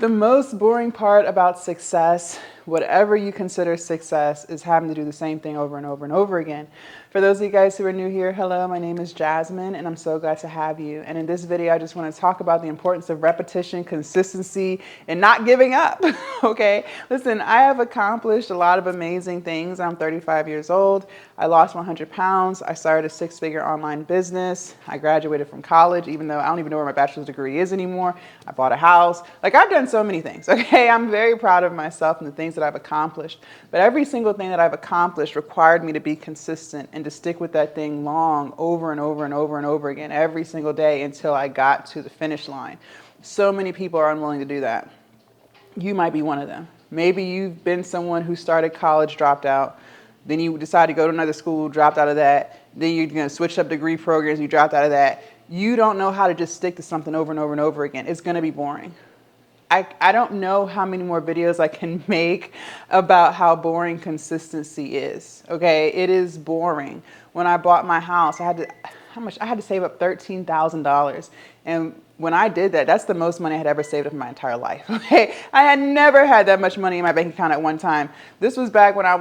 The most boring part about success, whatever you consider success, is having to do the same thing over and over and over again. For those of you guys who are new here, hello, my name is Jasmine, and I'm so glad to have you. And in this video, I just want to talk about the importance of repetition, consistency, and not giving up, okay? Listen, I have accomplished a lot of amazing things. I'm 35 years old. I lost 100 pounds. I started a six-figure online business. I graduated from college, even though I don't even know where my bachelor's degree is anymore. I bought a house. Like, I've done so many things, okay? I'm very proud of myself and the things that I've accomplished. But every single thing that I've accomplished required me to be consistent and to stick with that thing long, over and over and over and over again, every single day until I got to the finish line. So many people are unwilling to do that. You might be one of them. Maybe you've been someone who started college, dropped out, then you decide to go to another school, dropped out of that, then you're going to switch up degree programs, you dropped out of that. You don't know how to just stick to something over and over and over again. It's going to be boring. I don't know how many more videos I can make about how boring consistency is. Okay, it is boring. When I bought my house, I had to save up $13,000. And when I did that, that's the most money I had ever saved up in my entire life. Okay, I had never had that much money in my bank account at one time. This was back when I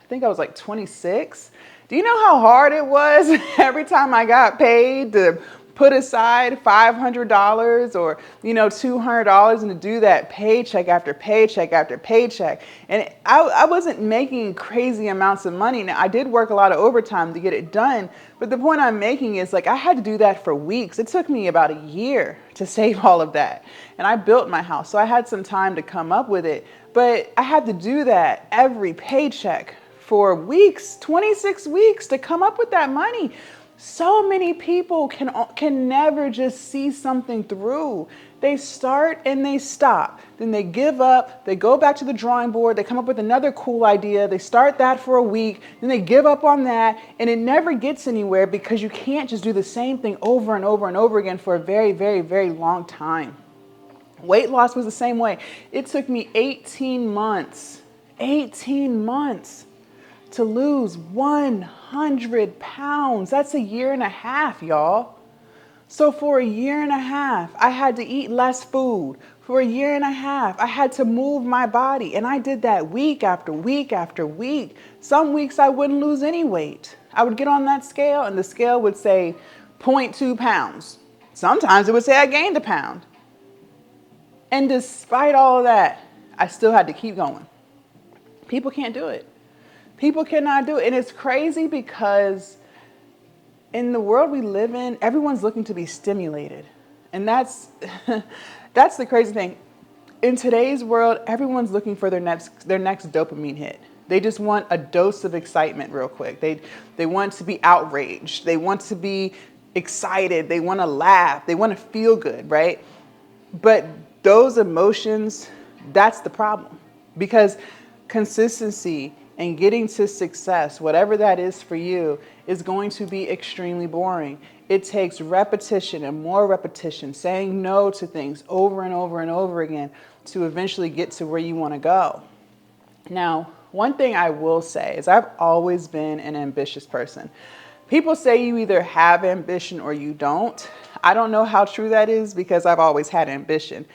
think I was like 26. Do you know how hard it was every time I got paid to put aside $500 or, $200 and to do that paycheck after paycheck after paycheck? And I wasn't making crazy amounts of money. Now, I did work a lot of overtime to get it done, but the point I'm making is, like, I had to do that for weeks. It took me about a year to save all of that. And I built my house, so I had some time to come up with it, but I had to do that every paycheck for weeks, 26 weeks to come up with that money. So many people can never just see something through. They start and they stop. Then they give up. They go back to the drawing board. They come up with another cool idea. They start that for a week. Then they give up on that. And it never gets anywhere because you can't just do the same thing over and over and over again for a very, very, very long time. Weight loss was the same way. It took me 18 months to lose 100 pounds. That's a year and a half, y'all. So for a year and a half, I had to eat less food. For a year and a half, I had to move my body. And I did that week after week after week. Some weeks I wouldn't lose any weight. I would get on that scale and the scale would say 0.2 pounds. Sometimes it would say I gained a pound. And despite all of that, I still had to keep going. People can't do it. People cannot do it. And it's crazy because in the world we live in, everyone's looking to be stimulated. And that's the crazy thing. In today's world, everyone's looking for their next dopamine hit. They just want a dose of excitement real quick. They want to be outraged. They want to be excited. They want to laugh. They want to feel good, right? But those emotions, that's the problem. Because consistency and getting to success, whatever that is for you, is going to be extremely boring. It takes repetition and more repetition, saying no to things over and over and over again to eventually get to where you want to go. Now, one thing I will say is I've always been an ambitious person. People say you either have ambition or you don't. I don't know how true that is because I've always had ambition.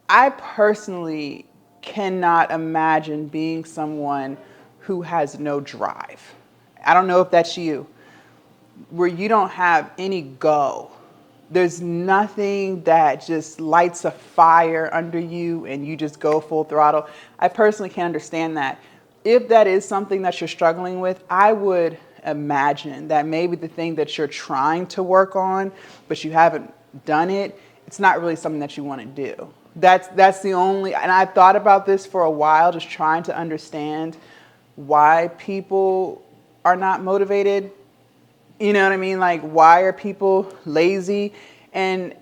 I personally cannot imagine being someone who has no drive. I don't know if that's you, where you don't have any go. There's nothing that just lights a fire under you and you just go full throttle. I personally can't understand that. If that is something that you're struggling with, I would imagine that maybe the thing that you're trying to work on, but you haven't done it, it's not really something that you want to do. That's the only, and I've thought about this for a while, just trying to understand why people are not motivated. You know what I mean? Like, why are people lazy? And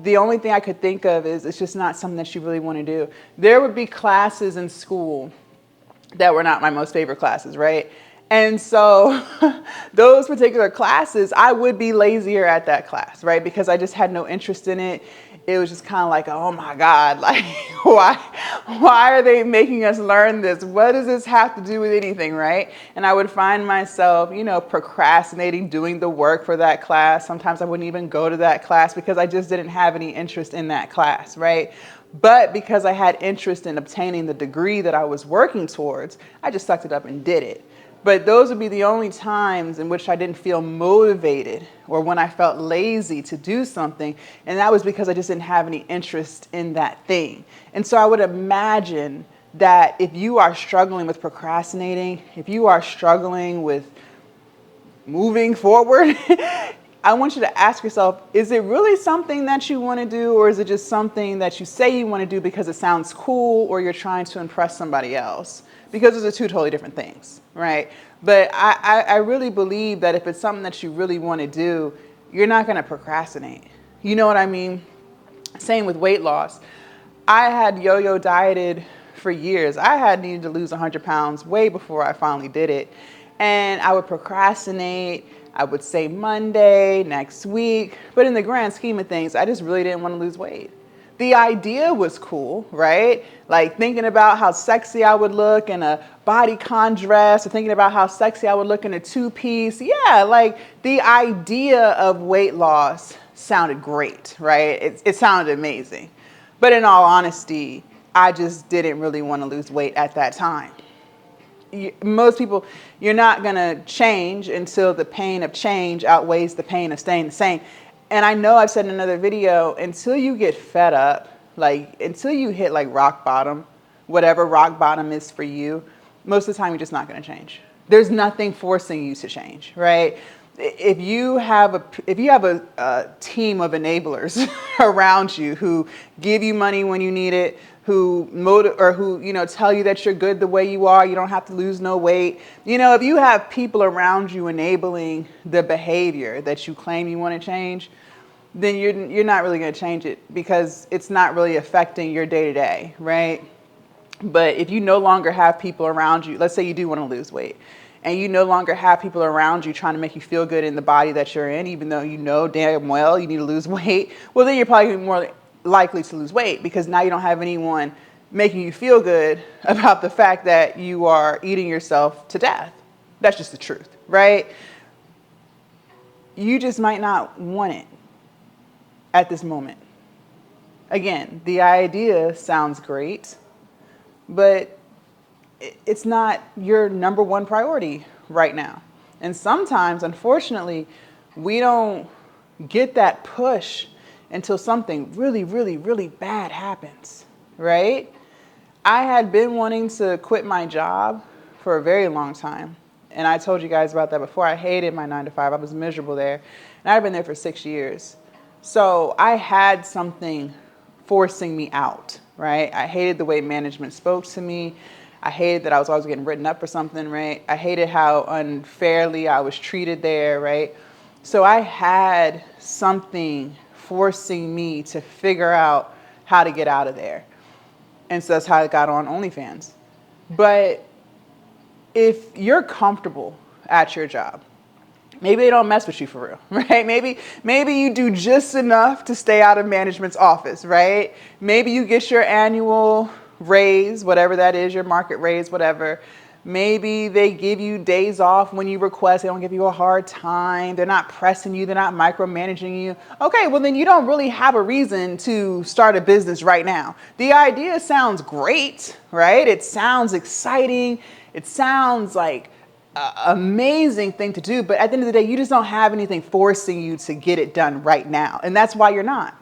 the only thing I could think of is it's just not something that you really want to do. There would be classes in school that were not my most favorite classes, right? And so those particular classes, I would be lazier at that class, right? Because I just had no interest in it. It was just kind of like, oh my God, like, why are they making us learn this? What does this have to do with anything, right? And I would find myself, procrastinating doing the work for that class. Sometimes I wouldn't even go to that class because I just didn't have any interest in that class, right? But because I had interest in obtaining the degree that I was working towards, I just sucked it up and did it. But those would be the only times in which I didn't feel motivated or when I felt lazy to do something. And that was because I just didn't have any interest in that thing. And so I would imagine that if you are struggling with procrastinating, if you are struggling with moving forward, I want you to ask yourself, is it really something that you want to do, or is it just something that you say you want to do because it sounds cool or you're trying to impress somebody else? Because those are two totally different things, right? But I really believe that if it's something that you really want to do, you're not going to procrastinate. You know what I mean? Same with weight loss. I had yo-yo dieted for years. I had needed to lose 100 pounds way before I finally did it. And I would procrastinate. I would say Monday, next week. But in the grand scheme of things, I just really didn't want to lose weight. The idea was cool, right? Like thinking about how sexy I would look in a bodycon dress, or thinking about how sexy I would look in a two-piece. Yeah, like the idea of weight loss sounded great, right? It sounded amazing. But in all honesty, I just didn't really want to lose weight at that time. Most people, you're not going to change until the pain of change outweighs the pain of staying the same. And I know I've said in another video, until you get fed up, like until you hit like rock bottom, whatever rock bottom is for you, most of the time you're just not going to change. There's nothing forcing you to change, right? If you have a team of enablers around you who give you money when you need it, who tell you that you're good the way you are, you don't have to lose no weight. If you have people around you enabling the behavior that you claim you want to change, then you're not really going to change it because it's not really affecting your day to day, right? But if you no longer have people around you, let's say you do want to lose weight, and you no longer have people around you trying to make you feel good in the body that you're in, even though you know damn well you need to lose weight, well, then you're probably more likely to lose weight because now you don't have anyone making you feel good about the fact that you are eating yourself to death. That's just the truth, right? You just might not want it at this moment. Again, the idea sounds great, but it's not your number one priority right now. And sometimes, unfortunately, we don't get that push until something really, really, really bad happens, right? I had been wanting to quit my job for a very long time. And I told you guys about that before. I hated my 9-to-5. I was miserable there. And I've been there for 6 years. So I had something forcing me out, right? I hated the way management spoke to me. I hated that I was always getting written up for something, right? I hated how unfairly I was treated there, right? So I had something forcing me to figure out how to get out of there. And so that's how I got on OnlyFans. But if you're comfortable at your job, maybe they don't mess with you for real, right? Maybe you do just enough to stay out of management's office, right? Maybe you get your annual raise, whatever that is, your market raise, whatever. Maybe they give you days off when you request. They don't give you a hard time. They're not pressing you. They're not micromanaging you. Okay, well then you don't really have a reason to start a business right now. The idea sounds great, right? It sounds exciting. It sounds like an amazing thing to do. But at the end of the day, you just don't have anything forcing you to get it done right now. And that's why you're not.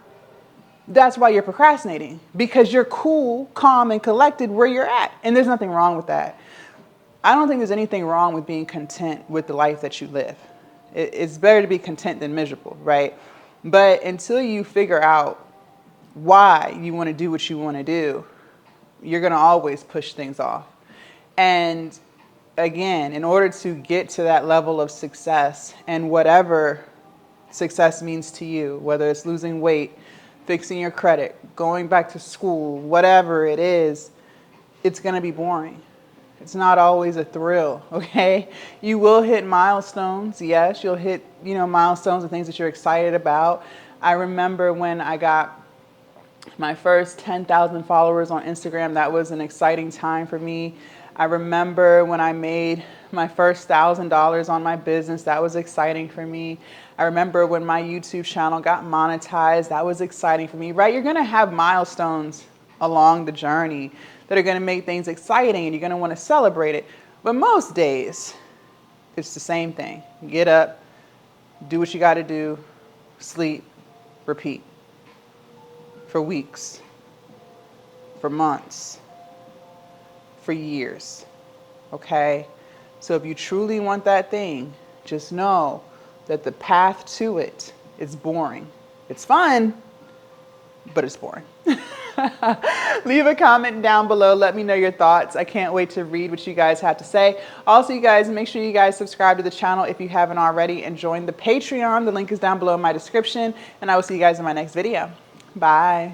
That's why you're procrastinating, because you're cool, calm, and collected where you're at. And there's nothing wrong with that. I don't think there's anything wrong with being content with the life that you live. It's better to be content than miserable, right? But until you figure out why you want to do what you want to do, you're going to always push things off. And again, in order to get to that level of success, and whatever success means to you, whether it's losing weight, fixing your credit, going back to school, whatever it is, it's going to be boring. It's not always a thrill, okay? You will hit milestones. Yes, you'll hit, milestones and things that you're excited about. I remember when I got my first 10,000 followers on Instagram. That was an exciting time for me. I remember when I made my first $1,000 on my business. That was exciting for me. I remember when my YouTube channel got monetized. That was exciting for me, right? You're going to have milestones along the journey that are going to make things exciting and you're going to want to celebrate it. But most days, it's the same thing. Get up, do what you got to do, sleep, repeat. For weeks, for months, for years. Okay? So if you truly want that thing, just know that the path to it is boring. It's fun, but it's boring. Leave a comment down below. Let me know your thoughts. I can't wait to read what you guys have to say. Also, you guys, make sure you guys subscribe to the channel if you haven't already and join the Patreon. The link is down below in my description. And I will see you guys in my next video. Bye.